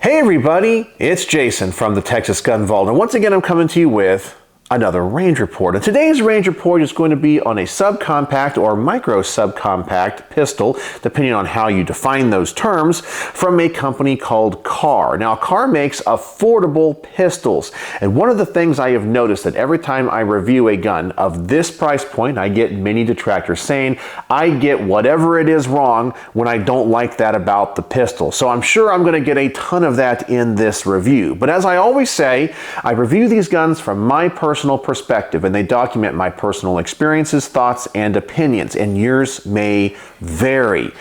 Hey everybody, it's Jason from the Texas Gun Vault, and once again I'm coming to you with another range report. And today's range report is going to be on a subcompact or micro subcompact pistol, depending on how you define those terms, from a company called Kahr. Now, Kahr makes affordable pistols, and one of the things I have noticed that every time I review a gun of this price point, I get many detractors saying I get whatever it is wrong when I don't like that about the pistol. So I'm sure I'm going to get a ton of that in this review. But as I always say, I review these guns from my personal perspective, and they document my personal experiences, thoughts, and opinions, and yours may vary.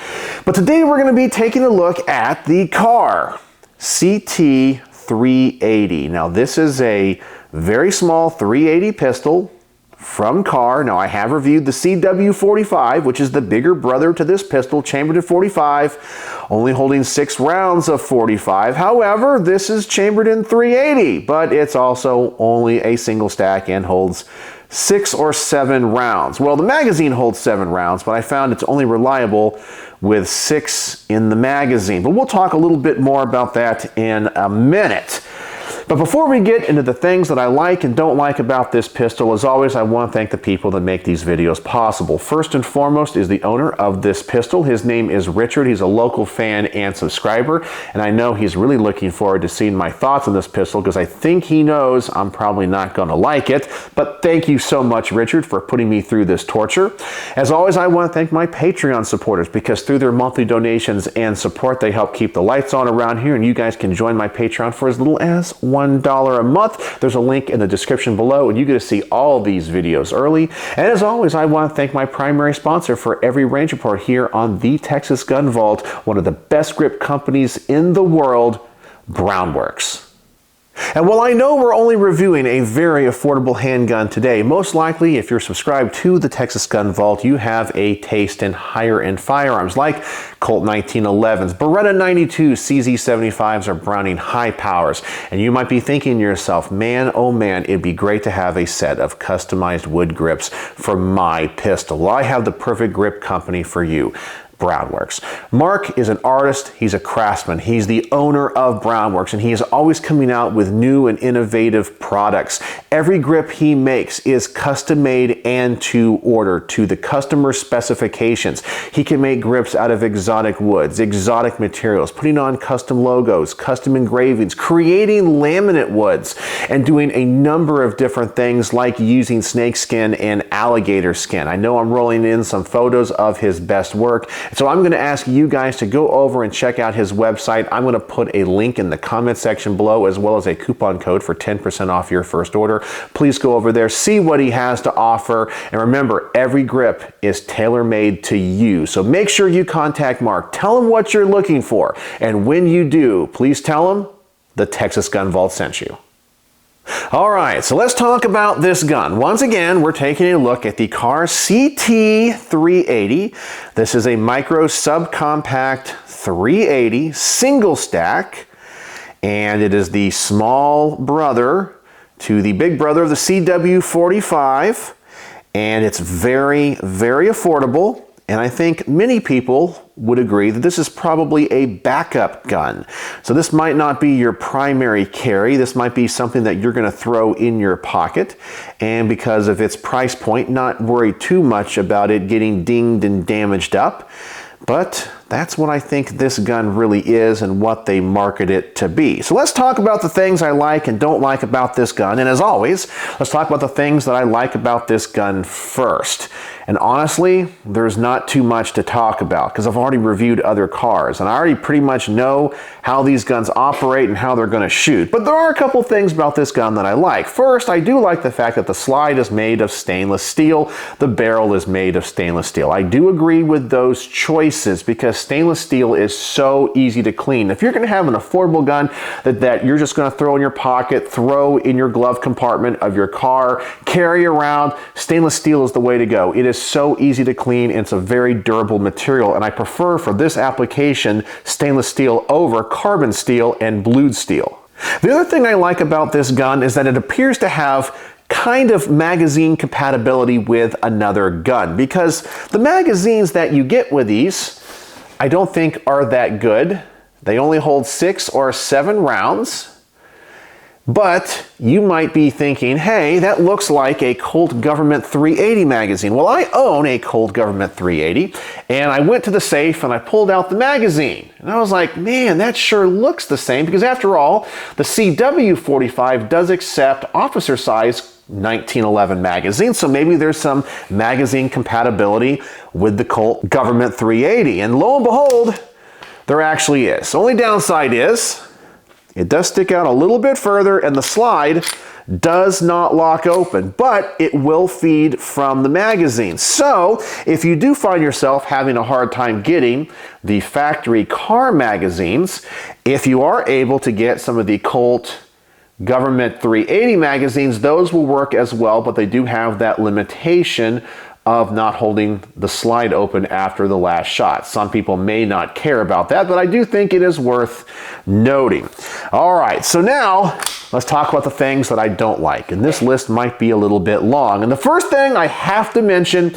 But today we're going to be taking a look at the Kahr CT380. Now, this is a very small 380 pistol from Kahr. Now, I have reviewed the CW45, which is the bigger brother to this pistol, chambered at 45, only holding 6 rounds of 45. However, this is chambered in 380, but it's also only a single stack and holds 6 or 7 rounds. Well, the magazine holds 7 rounds, but I found it's only reliable with 6 in the magazine. But we'll talk a little bit more about that in a minute. But before we get into the things that I like and don't like about this pistol, as always, I want to thank the people that make these videos possible. First and foremost is the owner of this pistol. His name is Richard. He's a local fan and subscriber, and I know he's really looking forward to seeing my thoughts on this pistol because I think he knows I'm probably not going to like it. But thank you so much, Richard, for putting me through this torture. As always, I want to thank my Patreon supporters because through their monthly donations and support, they help keep the lights on around here, and you guys can join my Patreon for as little as $1 a month. There's a link in the description below, and you get to see all these videos early. And as always, I want to thank my primary sponsor for every range report here on the Texas Gun Vault, one of the best grip companies in the world, Brownworks. And while I know we're only reviewing a very affordable handgun today, most likely if you're subscribed to the Texas Gun Vault, you have a taste in higher end firearms like Colt 1911s, Beretta 92, CZ75s, or Browning high powers. And you might be thinking to yourself, man, oh man, it'd be great to have a set of customized wood grips for my pistol. Well, I have the perfect grip company for you. Brownworks. Mark is an artist, he's a craftsman, he's the owner of Brownworks, and he is always coming out with new and innovative products. Every grip he makes is custom made and to order to the customer specifications. He can make grips out of exotic woods, exotic materials, putting on custom logos, custom engravings, creating laminate woods, and doing a number of different things like using snakeskin and alligator skin. I know I'm rolling in some photos of his best work. So I'm going to ask you guys to go over and check out his website. I'm going to put a link in the comment section below as well as a coupon code for 10% off your first order. Please go over there, see what he has to offer. And remember, every grip is tailor-made to you. So make sure you contact Mark. Tell him what you're looking for. And when you do, please tell him the Texas Gun Vault sent you. All right, so let's talk about this gun. Once again, we're taking a look at the Kahr CT380. This is a micro subcompact 380 single stack, and it is the small brother to the big brother of the CW45, and it's very, very affordable. And I think many people would agree that this is probably a backup gun. So this might not be your primary carry. This might be something that you're going to throw in your pocket. And because of its price point, not worry too much about it getting dinged and damaged up. But that's what I think this gun really is and what they market it to be. So let's talk about the things I like and don't like about this gun. And as always, let's talk about the things that I like about this gun first. And honestly, there's not too much to talk about because I've already reviewed other Kahrs and I already pretty much know how these guns operate and how they're going to shoot. But there are a couple things about this gun that I like. First, I do like the fact that the slide is made of stainless steel. The barrel is made of stainless steel. I do agree with those choices because stainless steel is so easy to clean. If you're going to have an affordable gun that you're just going to throw in your pocket, throw in your glove compartment of your car, carry around, stainless steel is the way to go. It is so easy to clean and it's a very durable material, and I prefer for this application stainless steel over carbon steel and blued steel. The other thing I like about this gun is that it appears to have kind of magazine compatibility with another gun, because the magazines that you get with these I don't think are that good. They only hold 6 or 7 rounds. But you might be thinking, hey, that looks like a Colt Government 380 magazine. Well, I own a Colt Government 380, and I went to the safe and I pulled out the magazine. And I was like, man, that sure looks the same, because after all, the CW45 does accept officer size 1911 magazine, so maybe there's some magazine compatibility with the Colt Government 380. And lo and behold, there actually is. The only downside is, it does stick out a little bit further and the slide does not lock open, but it will feed from the magazine. So if you do find yourself having a hard time getting the factory Kahr magazines, if you are able to get some of the Colt Government 380 magazines, those will work as well, but they do have that limitation of not holding the slide open after the last shot. Some people may not care about that, but I do think it is worth noting. All right, so now let's talk about the things that I don't like. And this list might be a little bit long. And the first thing I have to mention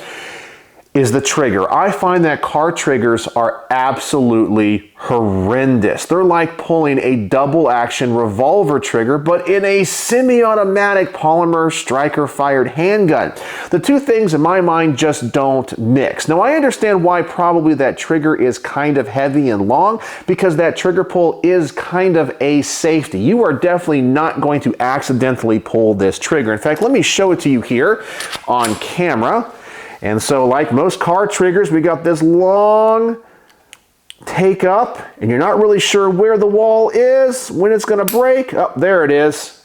is the trigger. I find that Kahr triggers are absolutely horrendous. They're like pulling a double action revolver trigger, but in a semi-automatic polymer striker fired handgun. The two things in my mind just don't mix. Now I understand why probably that trigger is kind of heavy and long, because that trigger pull is kind of a safety. You are definitely not going to accidentally pull this trigger. In fact, let me show it to you here on camera. And so like most Kahr triggers, we got this long take up, and you're not really sure where the wall is, when it's gonna break. Oh, there it is.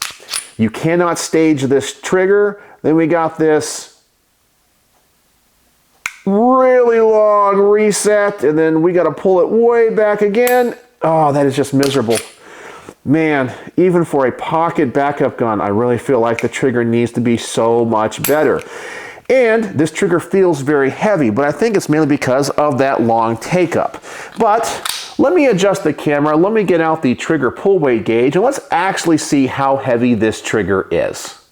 You cannot stage this trigger. Then we got this really long reset, and then we gotta pull it way back again. Oh, that is just miserable. Man, even for a pocket backup gun, I really feel like the trigger needs to be so much better. And this trigger feels very heavy, but I think it's mainly because of that long take up. But let me adjust the camera, let me get out the trigger pull weight gauge, and let's actually see how heavy this trigger is.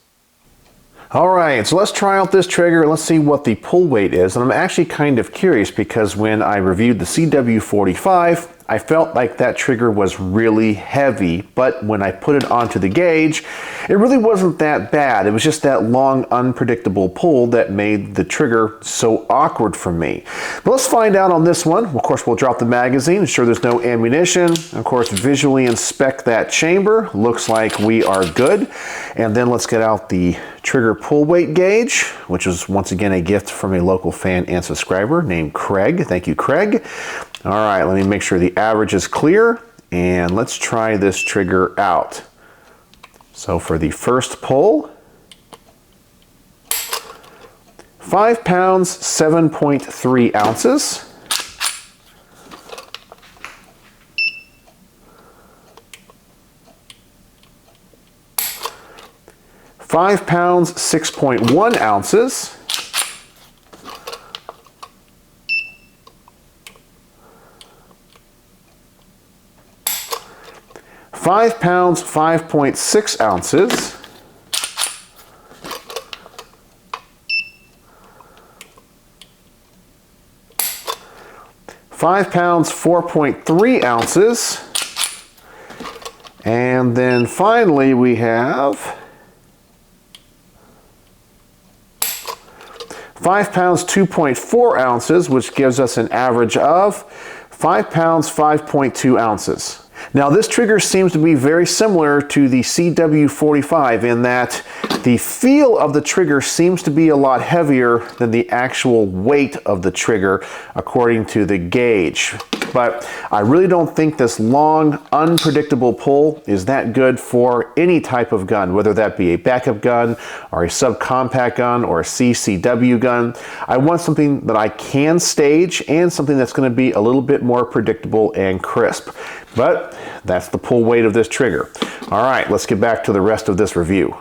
All right, so let's try out this trigger. Let's see what the pull weight is. And I'm actually kind of curious, because when I reviewed the CW45, I felt like that trigger was really heavy, but when I put it onto the gauge, it really wasn't that bad. It was just that long, unpredictable pull that made the trigger so awkward for me. But let's find out on this one. Of course, we'll drop the magazine, ensure there's no ammunition. Of course, visually inspect that chamber. Looks like we are good. And then let's get out the trigger pull weight gauge, which is once again a gift from a local fan and subscriber named Craig. Thank you, Craig. All right, let me make sure the average is clear, and let's try this trigger out. So for the first pull, 5 pounds, 7.3 ounces. £5 pounds, 6.1 ounces. 5 pounds, 5.6 ounces. £5 pounds, 4.3 ounces. And then finally we have 5 pounds, 2.4 ounces, which gives us an average of 5 pounds, 5.2 ounces. Now this trigger seems to be very similar to the CW45 in that the feel of the trigger seems to be a lot heavier than the actual weight of the trigger according to the gauge. But I really don't think this long, unpredictable pull is that good for any type of gun, whether that be a backup gun or a subcompact gun or a CCW gun. I want something that I can stage and something that's going to be a little bit more predictable and crisp. But that's the pull weight of this trigger. All right, let's get back to the rest of this review.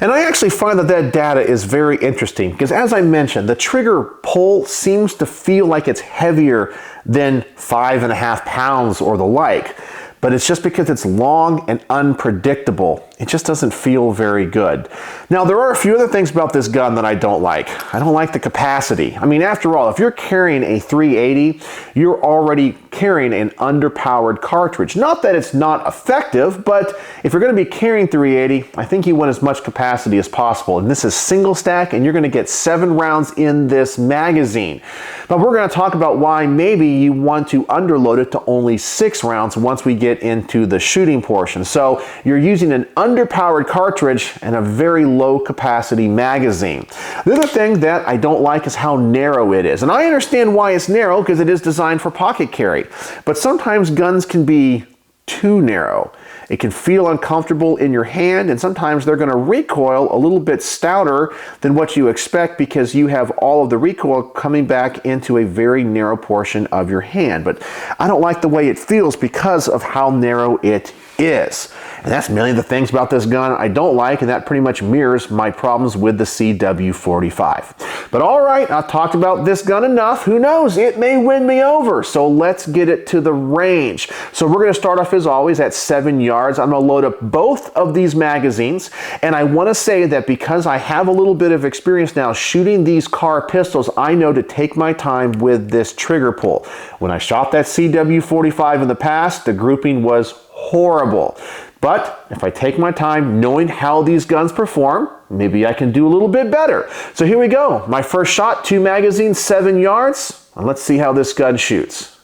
And I actually find that that data is very interesting because, as I mentioned, the trigger pull seems to feel like it's heavier than 5.5 pounds or the like. But it's just because it's long and unpredictable. It just doesn't feel very good. Now, there are a few other things about this gun that I don't like. I don't like the capacity. I mean, after all, if you're carrying a 380, you're already carrying an underpowered cartridge. Not that it's not effective, but if you're going to be carrying 380, I think you want as much capacity as possible. And this is single stack, and you're going to get 7 rounds in this magazine. But we're going to talk about why maybe you want to underload it to only 6 rounds once we get into the shooting portion. So you're using an underpowered cartridge and a very low capacity magazine. The other thing that I don't like is how narrow it is. And I understand why it's narrow, because it is designed for pocket carry. But sometimes guns can be too narrow. It can feel uncomfortable in your hand, and sometimes they're going to recoil a little bit stouter than what you expect because you have all of the recoil coming back into a very narrow portion of your hand. But I don't like the way it feels because of how narrow it is. And that's mainly the things about this gun I don't like, and that pretty much mirrors my problems with the CW45. But all right, I've talked about this gun enough. Who knows? It may win me over. So let's get it to the range. So we're going to start off as always at 7 yards. I'm going to load up both of these magazines, and I want to say that because I have a little bit of experience now shooting these Kahr pistols, I know to take my time with this trigger pull. When I shot that CW45 in the past, the grouping was horrible. But if I take my time knowing how these guns perform, maybe I can do a little bit better. So here we go. My first shot, 2 magazines, 7 yards. And let's see how this gun shoots.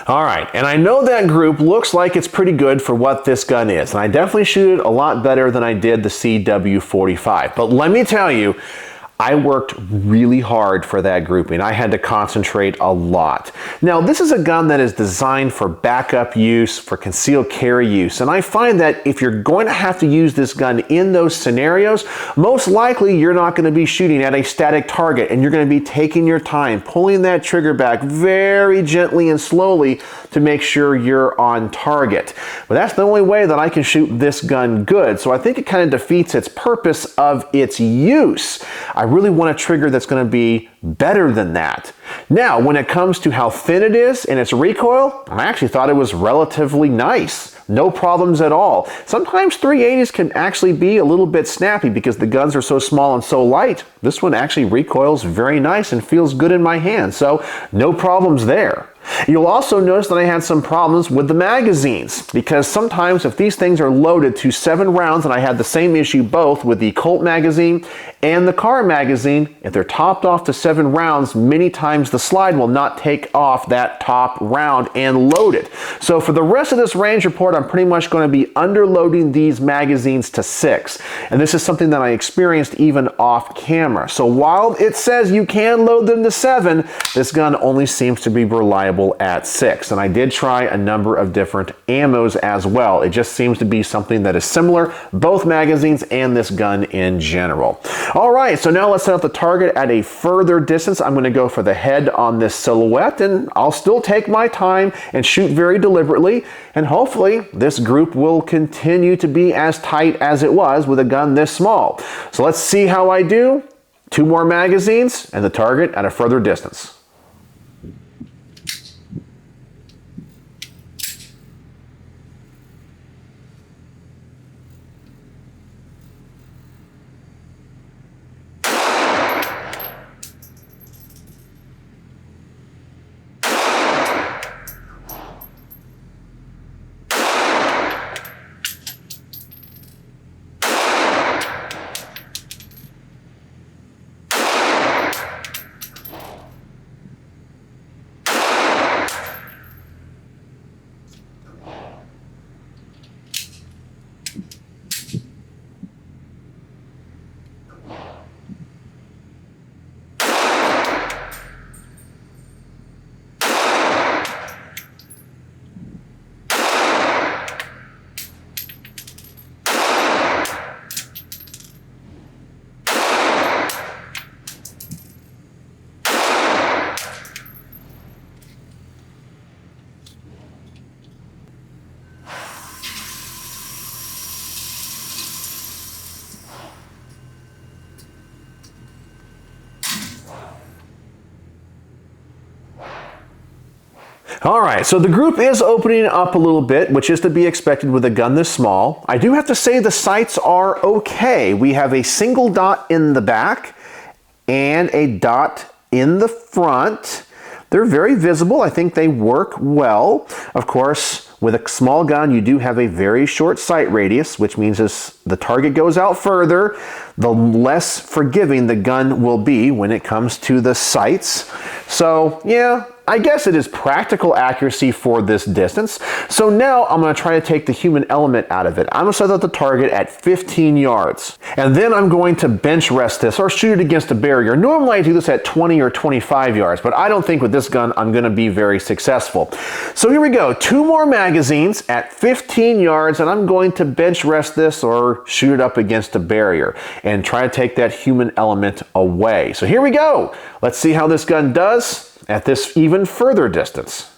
All right, and I know that group looks like it's pretty good for what this gun is, and I definitely shoot it a lot better than I did the CW45. But let me tell you, I worked really hard for that grouping. I had to concentrate a lot. Now, this is a gun that is designed for backup use, for concealed carry use, and I find that if you're going to have to use this gun in those scenarios, most likely you're not going to be shooting at a static target, and you're going to be taking your time, pulling that trigger back very gently and slowly to make sure you're on target. But that's the only way that I can shoot this gun good, so I think it kind of defeats its purpose of its use. I really want a trigger that's going to be better than that. Now, when it comes to how thin it is and its recoil, I actually thought it was relatively nice. No problems at all. Sometimes 380s can actually be a little bit snappy because the guns are so small and so light. This one actually recoils very nice and feels good in my hand, so no problems there. You'll also notice that I had some problems with the magazines, because sometimes if these things are loaded to 7 rounds, and I had the same issue both with the Colt magazine and the Kahr magazine, if they're topped off to 7 rounds, many times the slide will not take off that top round and load it. So for the rest of this range report, I'm pretty much going to be underloading these magazines to 6. And this is something that I experienced even off camera. So while it says you can load them to 7, this gun only seems to be reliable at 6. And I did try a number of different ammos as well. It just seems to be something that is similar, both magazines and this gun in general. All right, so now let's set up the target at a further distance. I'm going to go for the head on this silhouette, and I'll still take my time and shoot very deliberately, and hopefully this group will continue to be as tight as it was with a gun this small. So let's see how I do. 2 more magazines and the target at a further distance. All right, so the group is opening up a little bit, which is to be expected with a gun this small. I do have to say the sights are okay. We have a single dot in the back and a dot in the front. They're very visible. I think they work well. Of course, with a small gun, you do have a very short sight radius, which means as the target goes out further, the less forgiving the gun will be when it comes to the sights. So, yeah, I guess it is practical accuracy for this distance. So now I'm going to try to take the human element out of it. I'm going to set up the target at 15 yards. And then I'm going to bench rest this or shoot it against a barrier. Normally I do this at 20 or 25 yards, but I don't think with this gun I'm going to be very successful. So here we go. 2 more magazines at 15 yards, and I'm going to bench rest this or shoot it up against a barrier and try to take that human element away. So here we go. Let's see how this gun does at this even further distance.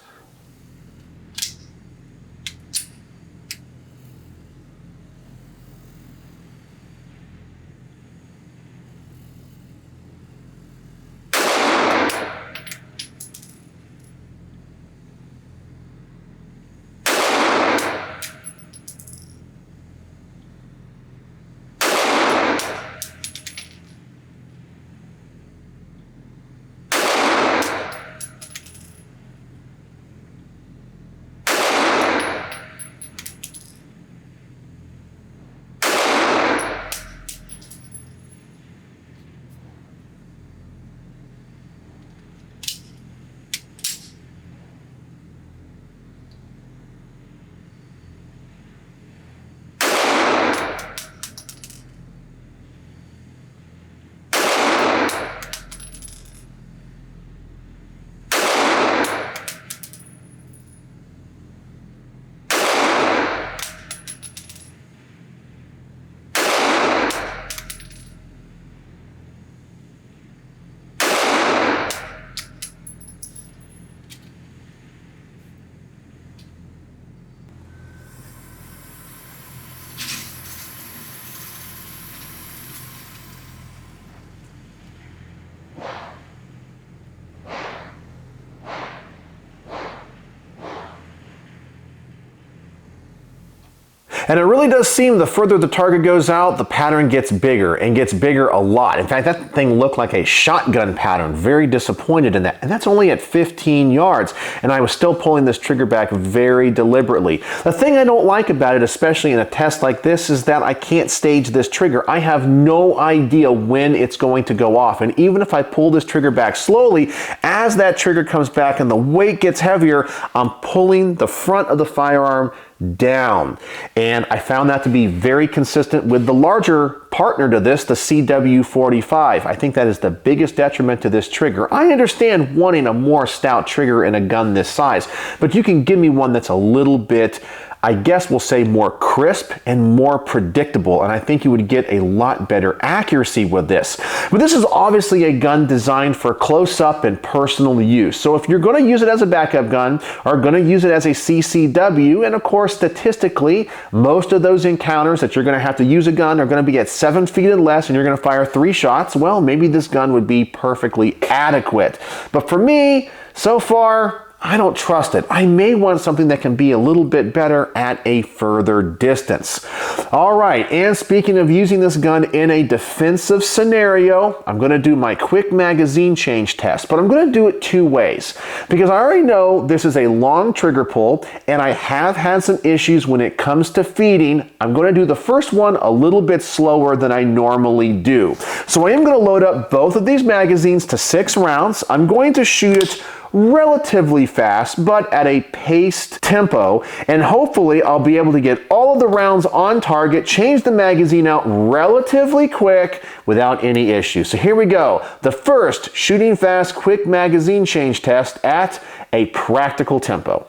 And it really does seem the further the target goes out, the pattern gets bigger and gets bigger a lot. In fact, that thing looked like a shotgun pattern. Very disappointed in that. And that's only at 15 yards. And I was still pulling this trigger back very deliberately. The thing I don't like about it, especially in a test like this, is that I can't stage this trigger. I have no idea when it's going to go off. And even if I pull this trigger back slowly, as that trigger comes back and the weight gets heavier, I'm pulling the front of the firearm down. And I found that to be very consistent with the larger partner to this, the CW45. I think that is the biggest detriment to this trigger. I understand wanting a more stout trigger in a gun this size, but you can give me one that's a little bit, I guess we'll say, more crisp and more predictable, and I think you would get a lot better accuracy with this. But this is obviously a gun designed for close-up and personal use. So if you're going to use it as a backup gun or going to use it as a CCW, and of course statistically most of those encounters that you're going to have to use a gun are going to be at 7 feet and less, and you're going to fire 3 shots, well, maybe this gun would be perfectly adequate. But for me, so far, I don't trust it. I may want something that can be a little bit better at a further distance. All right, and speaking of using this gun in a defensive scenario, I'm going to do my quick magazine change test, but I'm going to do it 2 ways because I already know this is a long trigger pull and I have had some issues when it comes to feeding. I'm going to do the first one a little bit slower than I normally do. So I am going to load up both of these magazines to 6 rounds. I'm going to shoot it relatively fast, but at a paced tempo, and hopefully I'll be able to get all of the rounds on target, change the magazine out relatively quick without any issue. So here we go. The first shooting fast quick magazine change test at a practical tempo.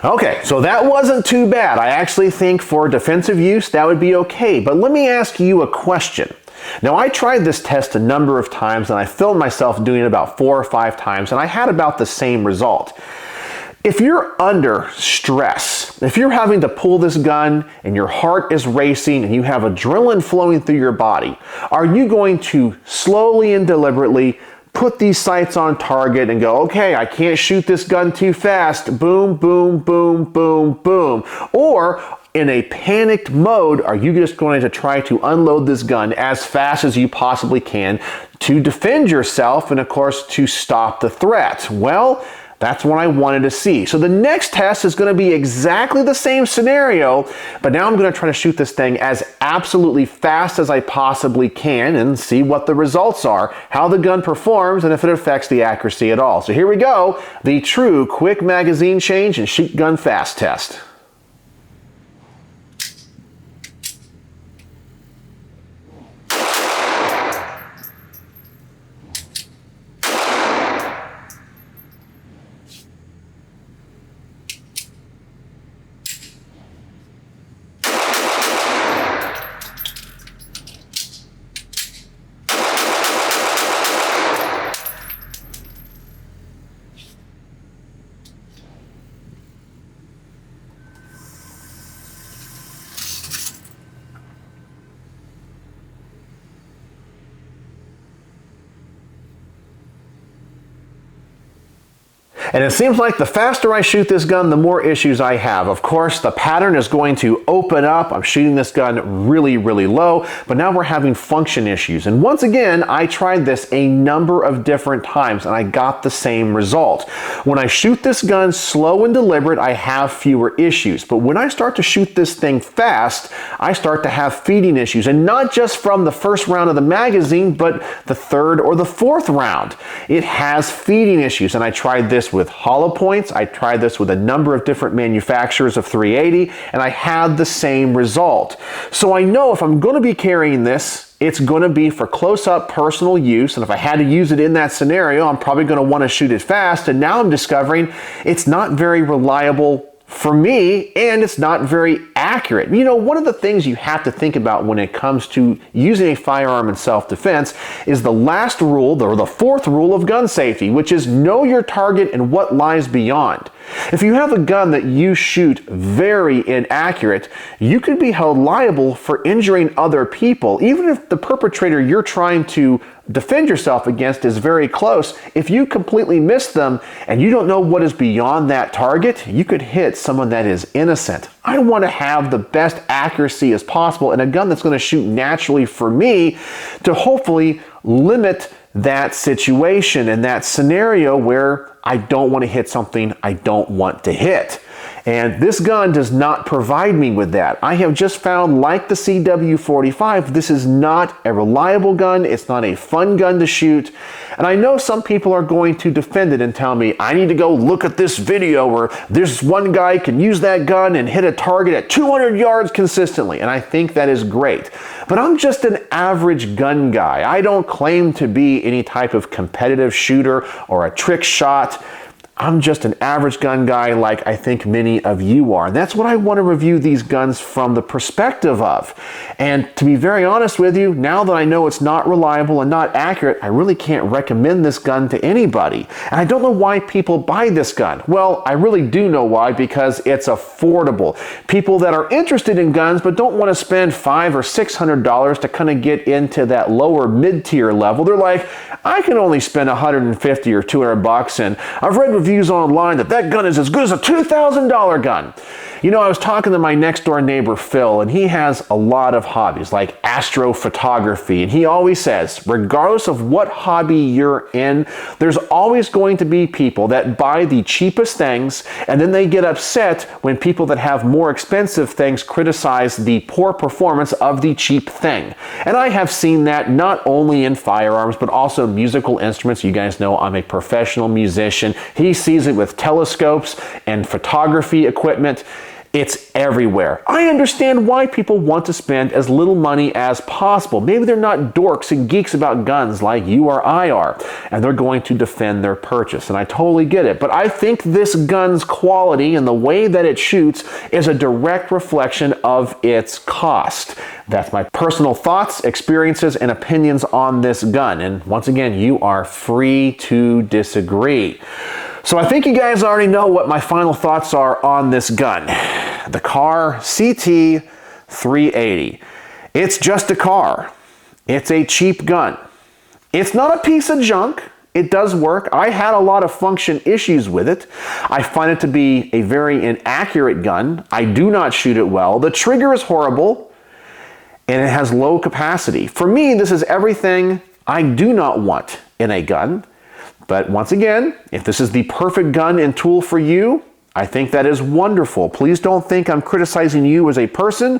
Okay, so that wasn't too bad. I actually think for defensive use, that would be okay. But let me ask you a question. Now, I tried this test a number of times, and I filmed myself doing it about 4 or 5 times, and I had about the same result. If you're under stress, if you're having to pull this gun and your heart is racing and you have adrenaline flowing through your body, are you going to slowly and deliberately put these sights on target and go, okay, I can't shoot this gun too fast, boom, boom, boom, boom, boom? Or in a panicked mode, are you just going to try to unload this gun as fast as you possibly can to defend yourself and, of course, to stop the threat? Well, that's what I wanted to see. So the next test is going to be exactly the same scenario, but now I'm going to try to shoot this thing as absolutely fast as I possibly can and see what the results are, how the gun performs, and if it affects the accuracy at all. So here we go, the true quick magazine change and shoot gun fast test. And it seems like the faster I shoot this gun, the more issues I have. Of course, the pattern is going to open up. I'm shooting this gun really, really low, but now we're having function issues. And once again, I tried this a number of different times and I got the same result. When I shoot this gun slow and deliberate, I have fewer issues. But when I start to shoot this thing fast, I start to have feeding issues. And not just from the first round of the magazine, but the third or the fourth round. It has feeding issues. And I tried this with hollow points. I tried this with a number of different manufacturers of 380, and I had the same result. So I know if I'm going to be carrying this, it's going to be for close-up personal use, and if I had to use it in that scenario, I'm probably going to want to shoot it fast, and now I'm discovering it's not very reliable for me, and it's not very accurate. You know, one of the things you have to think about when it comes to using a firearm in self-defense is the last rule, or the fourth rule of gun safety, which is know your target and what lies beyond. If you have a gun that you shoot very inaccurate, you could be held liable for injuring other people, even if the perpetrator you're trying to defend yourself against is very close. If you completely miss them and you don't know what is beyond that target, you could hit someone that is innocent. I want to have the best accuracy as possible in a gun that's going to shoot naturally for me to hopefully limit that situation and that scenario where I don't want to hit something I don't want to hit. And this gun does not provide me with that. I have just found, like the CW45, this is not a reliable gun. It's not a fun gun to shoot. And I know some people are going to defend it and tell me, I need to go look at this video where this one guy can use that gun and hit a target at 200 yards consistently. And I think that is great. But I'm just an average gun guy. I don't claim to be any type of competitive shooter or a trick shot. I'm just an average gun guy like I think many of you are. And that's what I want to review these guns from the perspective of. And to be very honest with you, now that I know it's not reliable and not accurate, I really can't recommend this gun to anybody. And I don't know why people buy this gun. Well, I really do know why, because it's affordable. People that are interested in guns but don't want to spend $500 or $600 to kind of get into that lower mid-tier level, they're like, I can only spend $150 or $200, and I've read reviews online that gun is as good as a $2,000 gun. You know, I was talking to my next door neighbor, Phil, and he has a lot of hobbies like astrophotography. And he always says, regardless of what hobby you're in, there's always going to be people that buy the cheapest things, and then they get upset when people that have more expensive things criticize the poor performance of the cheap thing. And I have seen that not only in firearms, but also musical instruments. You guys know I'm a professional musician. He sees it with telescopes and photography equipment. It's everywhere. I understand why people want to spend as little money as possible. Maybe they're not dorks and geeks about guns like you or I are, and they're going to defend their purchase, and I totally get it. But I think this gun's quality and the way that it shoots is a direct reflection of its cost. That's my personal thoughts, experiences, and opinions on this gun. And once again, you are free to disagree. So I think you guys already know what my final thoughts are on this gun. The Kahr CT380. It's just a car. It's a cheap gun. It's not a piece of junk. It does work. I had a lot of function issues with it. I find it to be a very inaccurate gun. I do not shoot it well. The trigger is horrible, and it has low capacity. For me, this is everything I do not want in a gun. But once again, if this is the perfect gun and tool for you, I think that is wonderful. Please don't think I'm criticizing you as a person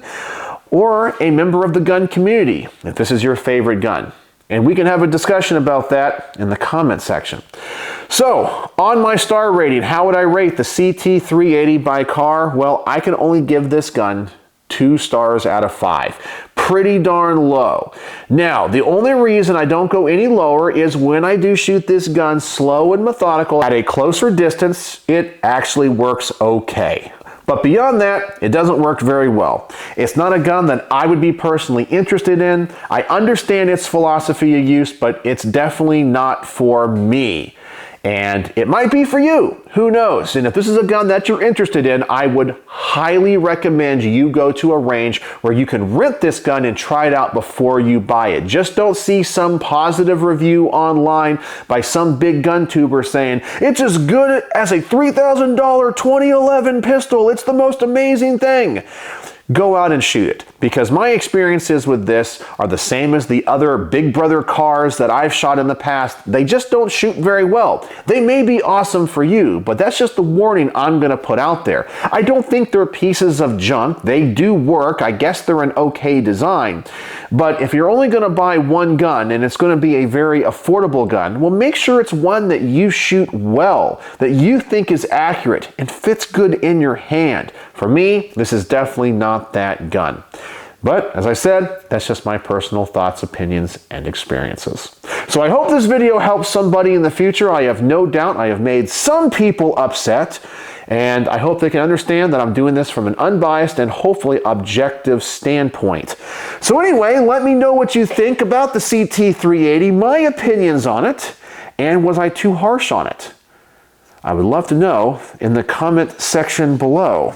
or a member of the gun community if this is your favorite gun. And we can have a discussion about that in the comment section. So, on my star rating, how would I rate the CT380 by Kahr? Well, I can only give this gun 2 stars out of 5. Pretty darn low. Now, the only reason I don't go any lower is when I do shoot this gun slow and methodical at a closer distance, it actually works okay. But beyond that, it doesn't work very well. It's not a gun that I would be personally interested in. I understand its philosophy of use, but it's definitely not for me. And it might be for you, who knows? And if this is a gun that you're interested in, I would highly recommend you go to a range where you can rent this gun and try it out before you buy it. Just don't see some positive review online by some big gun tuber saying, it's as good as a $3,000 2011 pistol, it's the most amazing thing. Go out and shoot it, because my experiences with this are the same as the other Big Brother Kahrs that I've shot in the past. They just don't shoot very well. They may be awesome for you, but that's just the warning I'm going to put out there. I don't think they're pieces of junk. They do work. I guess they're an okay design. But if you're only going to buy one gun and it's going to be a very affordable gun, well, make sure it's one that you shoot well, that you think is accurate and fits good in your hand. For me, this is definitely not that gun. But as I said, that's just my personal thoughts, opinions, and experiences. So I hope this video helps somebody in the future. I have no doubt I have made some people upset, and I hope they can understand that I'm doing this from an unbiased and hopefully objective standpoint. So anyway, let me know what you think about the CT380, my opinions on it, and was I too harsh on it? I would love to know in the comment section below.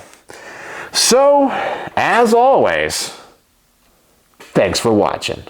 So, as always, thanks for watching.